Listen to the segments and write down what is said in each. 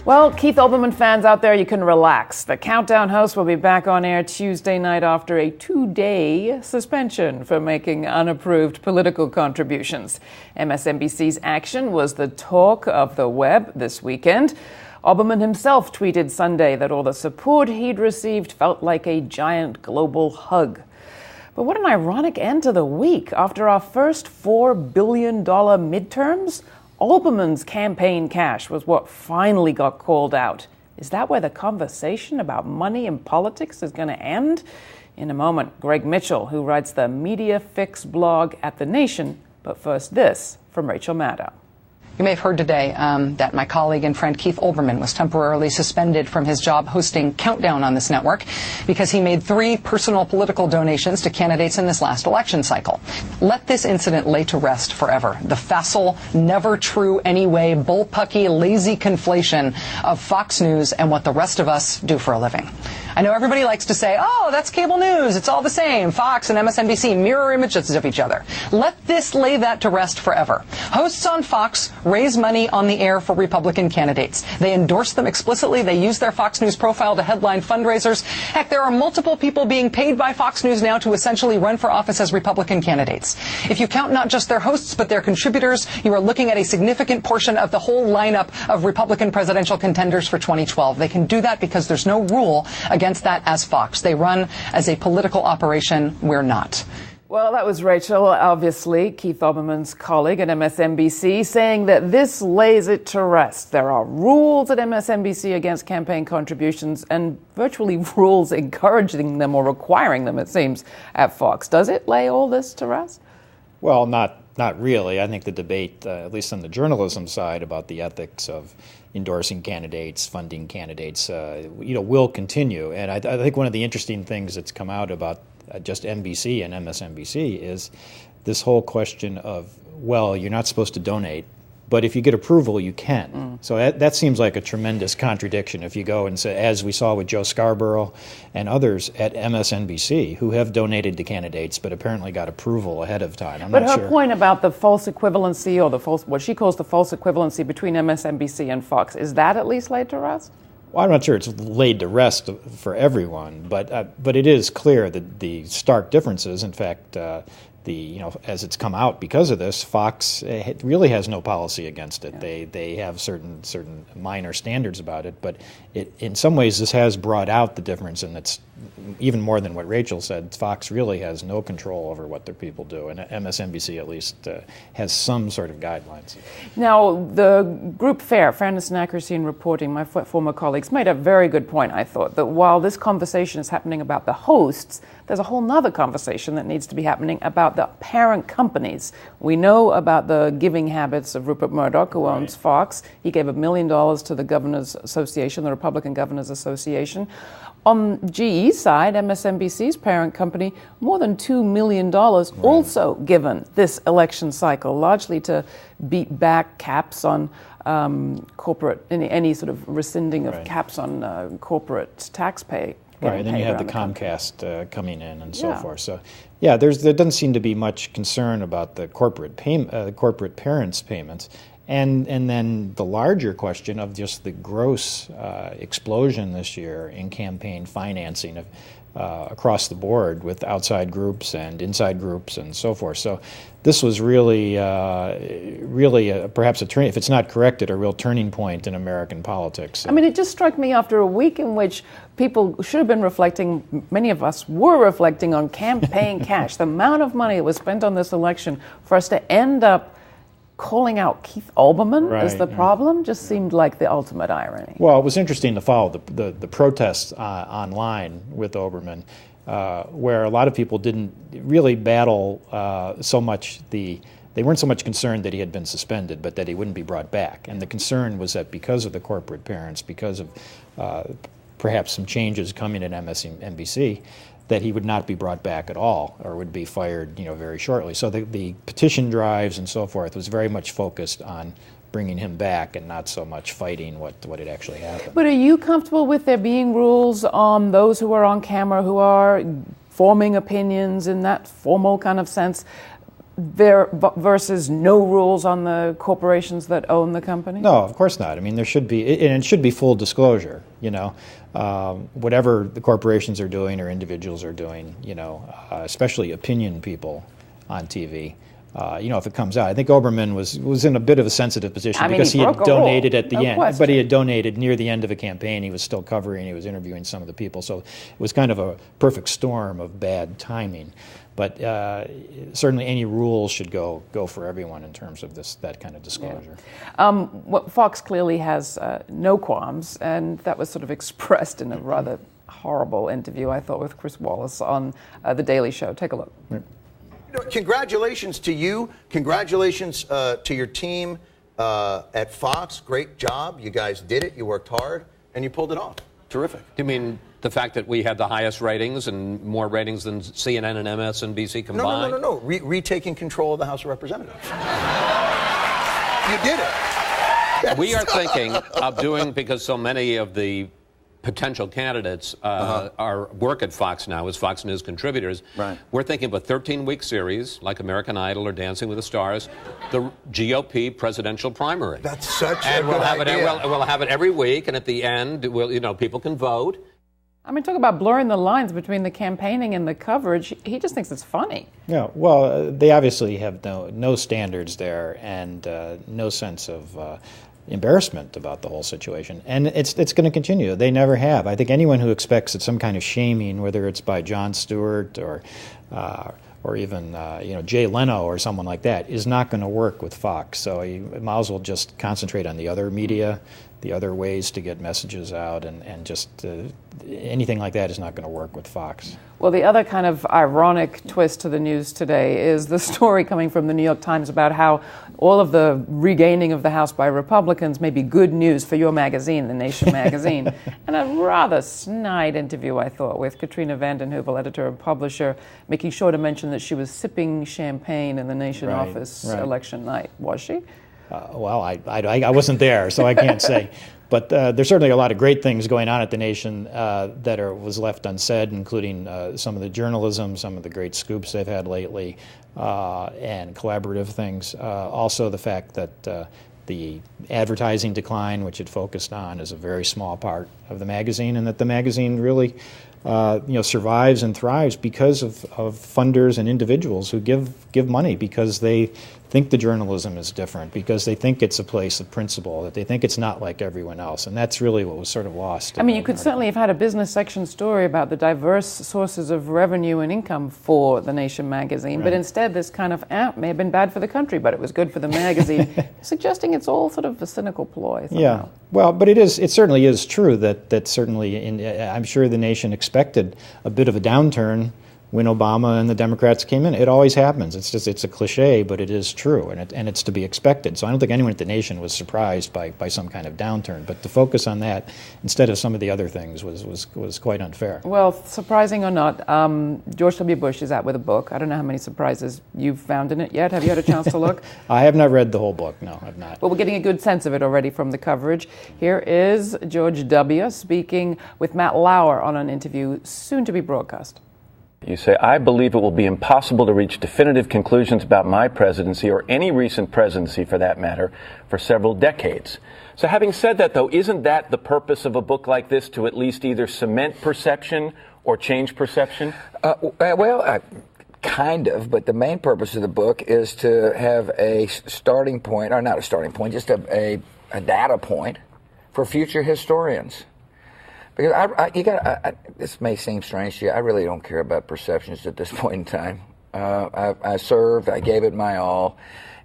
Well, Keith Olbermann fans out there, you can relax. The Countdown host will be back on air Tuesday night after a 2-day suspension for making unapproved political contributions. MSNBC's action was the talk of the web this weekend. Olbermann himself tweeted Sunday that all the support he'd received felt like a giant global hug. But what an ironic end to the week. After our first $4 billion midterms, Olbermann's campaign cash was what finally got called out. Is that where the conversation about money and politics is going to end? In a moment, Greg Mitchell, who writes the Media Fix blog at The Nation. But first, this from Rachel Maddow. You may have heard today that my colleague and friend Keith Olbermann was temporarily suspended from his job hosting Countdown on this network because he made 3 personal political donations to candidates in this last election cycle. Let this incident lay to rest forever. The facile, never true anyway, bullpucky, lazy conflation of Fox News and what the rest of us do for a living. I know everybody likes to say, oh, that's cable news. It's all the same. Fox and MSNBC mirror images of each other. Let this lay that to rest forever. Hosts on Fox raise money on the air for Republican candidates. They endorse them explicitly. They use their Fox News profile to headline fundraisers. Heck, there are multiple people being paid by Fox News now to essentially run for office as Republican candidates. If you count not just their hosts, but their contributors, you are looking at a significant portion of the whole lineup of Republican presidential contenders for 2012. They can do that because there's no rule against that as Fox. They run as a political operation. We're not. Well, that was Rachel, obviously, Keith Olbermann's colleague at MSNBC, saying that this lays it to rest. There are rules at MSNBC against campaign contributions and virtually rules encouraging them or requiring them, it seems, at Fox. Does it lay all this to rest? Well, not really. I think the debate, at least on the journalism side, about the ethics of endorsing candidates, funding candidates, will continue. And I think one of the interesting things that's come out about just NBC and MSNBC is this whole question of, well, you're not supposed to donate, but if you get approval, you can. So that seems like a tremendous contradiction if you go and say, as we saw with Joe Scarborough and others at MSNBC who have donated to candidates but apparently got approval ahead of time. But her point about the false equivalency, or the false, what she calls the false equivalency between MSNBC and Fox, is that at least laid to rest? Well, I'm not sure it's laid to rest for everyone, but it is clear that the stark differences, in fact, as it's come out because of this, Fox really has no policy against it. Yeah. They have certain minor standards about it, but in some ways this has brought out the difference, and it's even more than what Rachel said. Fox really has no control over what their people do, and MSNBC at least has some sort of guidelines. Now, the group FAIR, Fairness and Accuracy in Reporting, my former colleagues made a very good point, I thought, that while this conversation is happening about the hosts, there's a whole nother conversation that needs to be happening about the parent companies. We know about the giving habits of Rupert Murdoch, who owns Fox. He gave $1 million to the Governors Association, the Republican Governors Association. On GE's side, MSNBC's parent company, more than $2 million also given this election cycle, largely to beat back caps on corporate, any sort of rescinding of caps on corporate tax pay. Right, then you have the Comcast coming in and so forth. So, there doesn't seem to be much concern about the corporate parents' payments. And then the larger question of just the gross explosion this year in campaign financing across the board with outside groups and inside groups and so forth. So this was really perhaps if it's not corrected, a real turning point in American politics. I mean, it just struck me after a week in which people should have been reflecting, many of us were reflecting on campaign cash, the amount of money that was spent on this election, for us to end up calling out Keith Olbermann as the problem just seemed like the ultimate irony. Well, it was interesting to follow the protests online with Olbermann, where a lot of people didn't really battle so much they weren't so much concerned that he had been suspended, but that he wouldn't be brought back. And the concern was that because of the corporate parents, because of perhaps some changes coming at MSNBC, that he would not be brought back at all or would be fired, very shortly. So the petition drives and so forth was very much focused on bringing him back and not so much fighting what had actually happened. But are you comfortable with there being rules on those who are on camera, who are forming opinions in that formal kind of sense, versus no rules on the corporations that own the company? No, of course not. I mean, there should be, and it should be full disclosure, whatever the corporations are doing or individuals are doing, especially opinion people on TV. If it comes out. I think Olbermann was in a bit of a sensitive position because he had donated at the end. Question. But he had donated near the end of a campaign. He was still covering, he was interviewing some of the people. So it was kind of a perfect storm of bad timing. But certainly any rules should go for everyone in terms of that kind of disclosure. Yeah. Fox clearly has no qualms, and that was sort of expressed in a rather horrible interview, I thought, with Chris Wallace on The Daily Show. Take a look. Right. Congratulations to you. Congratulations to your team at Fox. Great job. You guys did it. You worked hard, and you pulled it off. Terrific. You mean the fact that we had the highest ratings and more ratings than CNN and MSNBC combined? No. Retaking control of the House of Representatives. You did it. Yes. We are thinking of doing, because so many of the potential candidates work at Fox now as Fox News contributors. Right. We're thinking of a 13-week series like American Idol or Dancing with the Stars, the GOP presidential primary. That's such a good idea. We'll have it every week, and at the end, people can vote. I mean, talk about blurring the lines between the campaigning and the coverage. He just thinks it's funny. Yeah, well, they obviously have no standards there and no sense of embarrassment about the whole situation, and it's going to continue. They never have. I think anyone who expects that some kind of shaming, whether it's by Jon Stewart or even Jay Leno or someone like that, is not going to work with Fox. So you might as well just concentrate on the other media, the other ways to get messages out, and just anything like that is not going to work with Fox. Well, the other kind of ironic twist to the news today is the story coming from the New York Times about how all of the regaining of the House by Republicans may be good news for your magazine, The Nation magazine. And a rather snide interview, I thought, with Katrina vanden Heuvel, editor and publisher, making sure to mention that she was sipping champagne in the Nation office election night. Was she? Well, I wasn't there, so I can't say. But there's certainly a lot of great things going on at The Nation that was left unsaid, including some of the journalism, some of the great scoops they've had lately, and collaborative things. Also the fact that the advertising decline, which it focused on, is a very small part of the magazine, and that the magazine really survives and thrives because of funders and individuals who give money because they think the journalism is different, because they think it's a place of principle, that they think it's not like everyone else. And that's really what was sort of lost. I mean, you could certainly have had a business section story about the diverse sources of revenue and income for The Nation magazine, but instead this kind of may have been bad for the country, but it was good for the magazine, suggesting it's all sort of a cynical ploy somehow. Yeah, well, but it certainly is true that certainly, I'm sure The Nation expected a bit of a downturn when Obama and the Democrats came in. It always happens. It's a cliche, but it is true, and it's to be expected. So I don't think anyone at The Nation was surprised by some kind of downturn. But to focus on that instead of some of the other things was quite unfair. Well, surprising or not, George W. Bush is out with a book. I don't know how many surprises you've found in it yet. Have you had a chance to look? I have not read the whole book. No, I've not. Well, we're getting a good sense of it already from the coverage. Here is George W. speaking with Matt Lauer on an interview soon to be broadcast. You say, I believe it will be impossible to reach definitive conclusions about my presidency, or any recent presidency for that matter, for several decades. So having said that, though, isn't that the purpose of a book like this, to at least either cement perception or change perception? Kind of, but the main purpose of the book is to have a starting point, or not a starting point, just a data point for future historians. Because this may seem strange to you, I really don't care about perceptions at this point in time. I served, I gave it my all,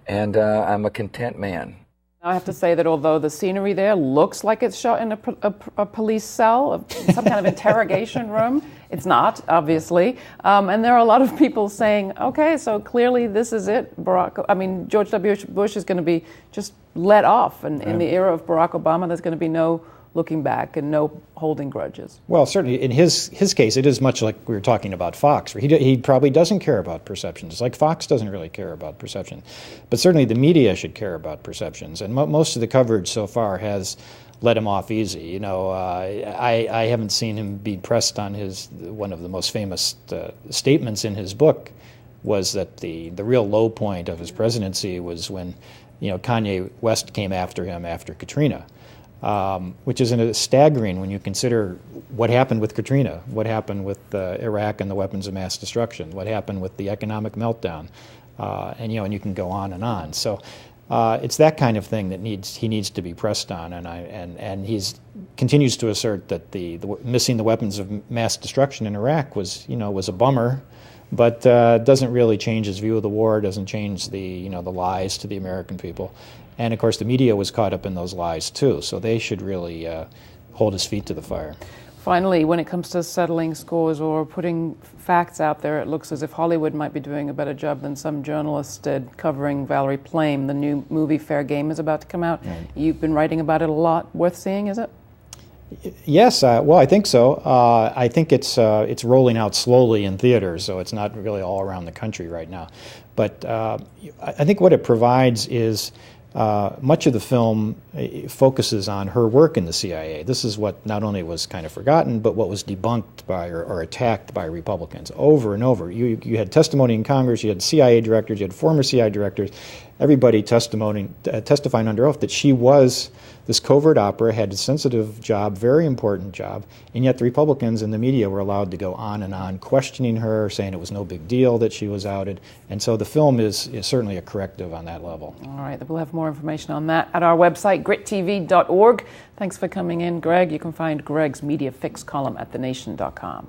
and I'm a content man. I have to say that although the scenery there looks like it's shot in a police cell, some kind of interrogation room, it's not, obviously. And there are a lot of people saying, okay, so clearly this is it. George W. Bush is going to be just let off. And in the era of Barack Obama, there's going to be no looking back and no holding grudges. Well, certainly in his case, it is much like we were talking about Fox, where he probably doesn't care about perceptions, like Fox doesn't really care about perception. But certainly the media should care about perceptions, and most of the coverage so far has let him off easy. I haven't seen him be pressed on one of the most famous statements in his book, was that the real low point of his presidency was when, Kanye West came after him after Katrina, which is staggering when you consider what happened with Katrina, what happened with Iraq and the weapons of mass destruction, what happened with the economic meltdown, and you can go on and on. So it's that kind of thing that he needs to be pressed on, and he continues to assert that the missing the weapons of mass destruction in Iraq was a bummer, but doesn't really change his view of the war, doesn't change the lies to the American people. And of course the media was caught up in those lies too, so they should really hold his feet to the fire. Finally, when it comes to settling scores or putting facts out there, it looks as if Hollywood might be doing a better job than some journalists did covering Valerie Plame. The new movie Fair Game is about to come out. Right. You've been writing about it a lot. Worth seeing, is it? Yes, well, I think so. I think it's rolling out slowly in theaters, so it's not really all around the country right now. But I think what it provides is much of the film focuses on her work in the CIA. This is what not only was kind of forgotten, but what was debunked by or attacked by Republicans over and over. You had testimony in Congress, you had CIA directors, you had former CIA directors, everybody testifying under oath that she was this covert opera, had a sensitive job, very important job, and yet the Republicans and the media were allowed to go on and on, questioning her, saying it was no big deal that she was outed. And so the film is certainly a corrective on that level. All right, we'll have more information on that at our website, grittv.org. Thanks for coming in, Greg. You can find Greg's Media Fix column at thenation.com.